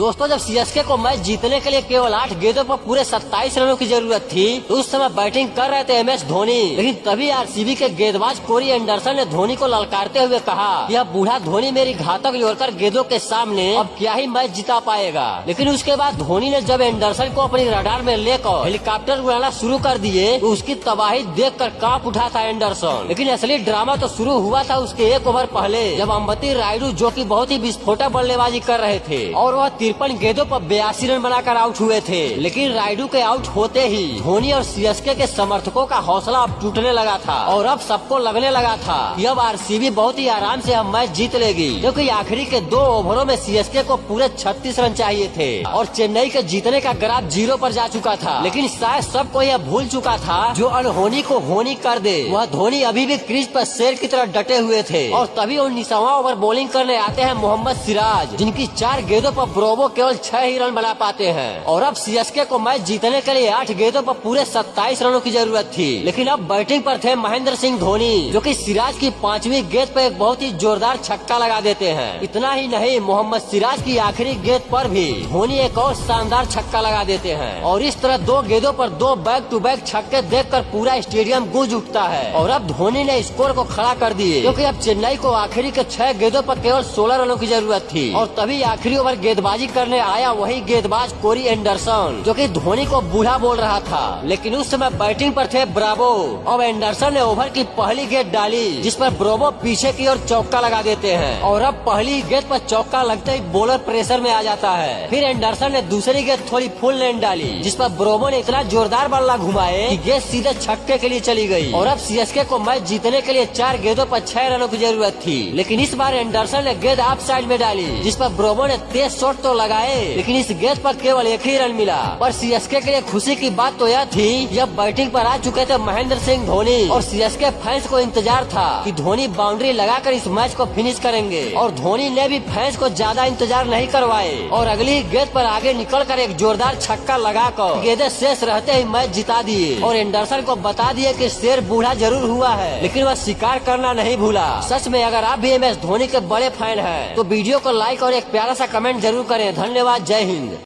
दोस्तों, जब सीएसके को मैच जीतने के लिए केवल 8 गेंदों पर पूरे 27 रनों की जरूरत थी तो उस समय बैटिंग कर रहे थे एमएस धोनी। लेकिन तभी आरसीबी के गेंदबाज कोरी एंडरसन ने धोनी को ललकारते हुए कहा, यह बूढ़ा धोनी मेरी घातक यॉर्कर गेंदों के सामने अब क्या ही मैच जिता पाएगा। लेकिन उसके बाद धोनी ने जब एंडरसन को अपनी रडार में लेकर हेलीकॉप्टर उड़ाना शुरू कर दिए तो उसकी तबाही देख कर कांप उठा था एंडरसन। लेकिन असली ड्रामा तो शुरू हुआ था उसके 1 ओवर पहले, जब अंबती रायडू जो की बहुत ही विस्फोटक बल्लेबाजी कर रहे थे और वह 53 गेंदों पर 82 रन बनाकर आउट हुए थे। लेकिन रायडू के आउट होते ही धोनी और सीएसके के समर्थकों का हौसला अब टूटने लगा था और अब सबको लगने लगा था कि अब आरसीबी बहुत ही आराम से हम मैच जीत लेगी, क्योंकि आखिरी के 2 ओवरों में सीएसके को पूरे 36 रन चाहिए थे और चेन्नई के जीतने का ग्राफ 0 पर जा चुका था। लेकिन शायद सबको यह भूल चुका था, जो अनहोनी को होनी कर दे वह धोनी अभी भी क्रीज पर शेर की तरह डटे हुए थे। और तभी 19वां ओवर बॉलिंग करने आते हैं मोहम्मद सिराज, जिनकी 4 गेंदों पर ब्रावो केवल 6 ही रन बना पाते हैं। और अब सीएसके को मैच जीतने के लिए 8 गेंदों पर पूरे 27 रनों की जरूरत थी। लेकिन अब बैटिंग पर थे महेंद्र सिंह धोनी, जो कि सिराज की 5वीं गेंद पर एक बहुत ही जोरदार छक्का लगा देते हैं। इतना ही नहीं, मोहम्मद सिराज की आखिरी गेंद पर भी धोनी एक और शानदार छक्का लगा देते हैं। और इस तरह 2 गेंदों पर 2 बैक टू बैक छक्के देखकर पूरा स्टेडियम गूंज उठता है। और अब धोनी ने स्कोर को खड़ा कर दिए, क्योंकि अब चेन्नई को आखिरी के 6 गेंदों पर केवल 16 रनों की जरूरत थी। और तभी आखिरी ओवर गेंदबाजी करने आया वही गेंदबाज कोरी एंडरसन, जो कि धोनी को बूढ़ा बोल रहा था। लेकिन उस समय बैटिंग पर थे ब्रावो। अब एंडरसन ने ओवर की पहली गेंद डाली, जिस पर ब्रावो पीछे की ओर चौका लगा देते हैं। और अब पहली गेंद पर चौका लगते ही बॉलर प्रेशर में आ जाता है। फिर एंडरसन ने दूसरी गेंद थोड़ी फुल लेंथ डाली, जिस पर ब्रावो ने इतना जोरदार बल्ला घुमाए कि गेंद सीधे छक्के के लिए चली गई। और अब सीएसके को मैच जीतने के लिए 4 गेंदों पर 6 रनों की जरूरत थी। लेकिन इस बार एंडरसन ने गेंद ऑफ साइड में डाली, जिस पर ब्रावो ने तेज शॉट तो लगाए, लेकिन इस गेंद पर केवल 1 ही रन मिला। पर सीएसके के लिए खुशी की बात तो यह थी, जब बैटिंग पर आ चुके थे महेंद्र सिंह धोनी और सीएसके फैंस को इंतजार था कि धोनी बाउंड्री लगाकर इस मैच को फिनिश करेंगे। और धोनी ने भी फैंस को ज्यादा इंतजार नहीं करवाए और अगली गेंद पर आगे निकलकर एक जोरदार छक्का लगाकर गेंदें शेष रहते ही मैच जिता दिए। और एंडरसन को बता दिए कि शेर बूढ़ा जरूर हुआ है, लेकिन वह शिकार करना नहीं भूला। सच में अगर आप भी एमएस धोनी के बड़े फैन हैं तो वीडियो को लाइक और एक प्यारा सा कमेंट जरूर करें। धन्यवाद। जय हिंद।